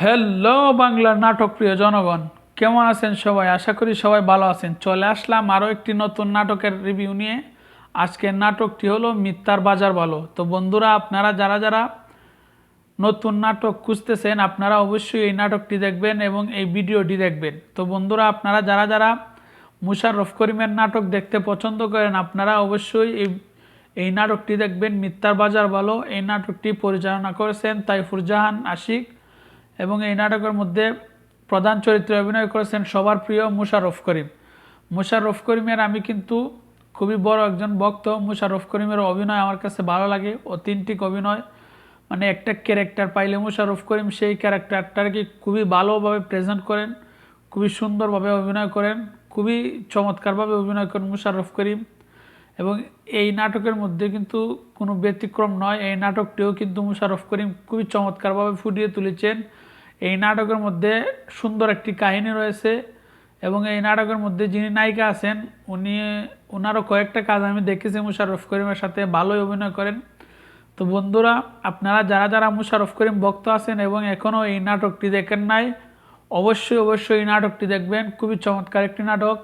Hello বাংলার নাটক প্রিয় জনগণ, কেমন আছেন সবাই? আশা করি সবাই ভালো আছেন। চলে আসলাম আরও একটি নতুন নাটকের রিভিউ নিয়ে। আজকের নাটকটি হলো মিথ্যার বাজার ভালো। তো বন্ধুরা, আপনারা যারা যারা নতুন নাটক খুঁজতেছেন আপনারা অবশ্যই এই নাটকটি দেখবেন এবং এই ভিডিওটি দেখবেন। তো বন্ধুরা, আপনারা যারা যারা মুশাররফ করিমের নাটক দেখতে পছন্দ করেন আপনারা অবশ্যই এই নাটকটি দেখবেন, মিথ্যার বাজার ভালো। এই নাটকটি পরিচালনা করেছেন তাইফুর জাহান আশিক এবং এই নাটকের মধ্যে প্রধান চরিত্রে অভিনয় করেছেন সবার প্রিয় মুশাররফ করিম। মুশাররফ করিমের আমি কিন্তু খুবই বড় একজন ভক্ত। মুশাররফ করিমের অভিনয় আমার কাছে ভালো লাগে, অথেন্টিক অভিনয়। মানে একটা ক্যারেক্টার পাইলে মুশাররফ করিম সেই ক্যারেক্টারটাকে খুবই ভালোভাবে প্রেজেন্ট করেন, খুবই সুন্দরভাবে অভিনয় করেন, খুবই চমৎকারভাবে অভিনয় করেন মুশাররফ করিম। এবং এই নাটকের মধ্যে কিন্তু কোনো ব্যতিক্রম নয়, এই নাটকটিও কিন্তু মুশাররফ করিম খুবই চমৎকারভাবে ফুটিয়ে তুলেছেন। এই নাটকের মধ্যে সুন্দর একটি কাহিনী রয়েছে এবং এই নাটকের মধ্যে যিনি নায়িকা আছেন ওনারও কয়েকটা কাজ আমি দেখেছি মুশাররফ করিমের সাথে, ভালোই অভিনয় করেন। তো বন্ধুরা, আপনারা যারা যারা মুশাররফ করিম ভক্ত আছেন এবং এখনও এই নাটকটি দেখেন নাই অবশ্যই এই নাটকটি দেখবেন। খুবই চমৎকার একটি নাটক।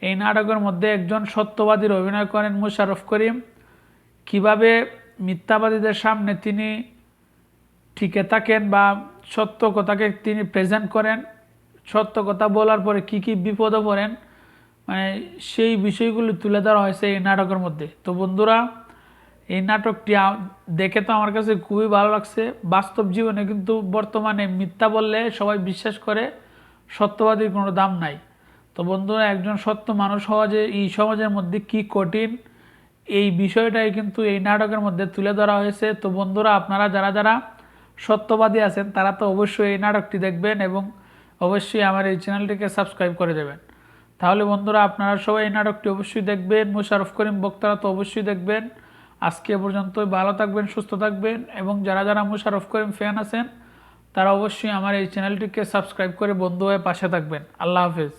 এই নাটকের মধ্যে একজন সত্যবাদীর অভিনয় করেন মুশাররফ করিম। কিভাবে মিথ্যাবাদীদের সামনে তিনি টিকে থাকেন বা সত্য কথাকে তিনি প্রেজেন্ট করেন, সত্য কথা বলার পরে কি কি বিপদে পড়েন, মানে সেই বিষয়গুলি তুলে ধরা হয়েছে এই নাটকের মধ্যে। তো বন্ধুরা, এই নাটকটি দেখে তো আমার কাছে খুবই ভালো লাগছে। বাস্তব জীবনে কিন্তু বর্তমানে মিথ্যা বললে সবাই বিশ্বাস করে, সত্যবাদীর কোনো দাম নাই। তো বন্ধুরা, একজন সত্য মানুষ হওয়া যে এই সমাজের মধ্যে কি কঠিন, এই বিষয়টাই কিন্তু এই নাটকের মধ্যে তুলে ধরা হয়েছে। তো বন্ধুরা, আপনারা যারা যারা সত্যবাদী আছেন তারা তো অবশ্যই এই নাটকটি দেখবেন এবং অবশ্যই আমার এই চ্যানেলটিকে সাবস্ক্রাইব করে দেবেন। তাহলে বন্ধুরা, আপনারা সবাই এই নাটকটি অবশ্যই দেখবেন, মুশাররফ করিম ভক্তরা তো অবশ্যই দেখবেন। আজকে পর্যন্তই, ভালো থাকবেন, সুস্থ থাকবেন এবং যারা যারা মুশাররফ করিম ফ্যান আছেন তারা অবশ্যই আমার এই চ্যানেলটিকে সাবস্ক্রাইব করে বন্ধু হয়ে পাশে থাকবেন। আল্লাহ হাফেজ।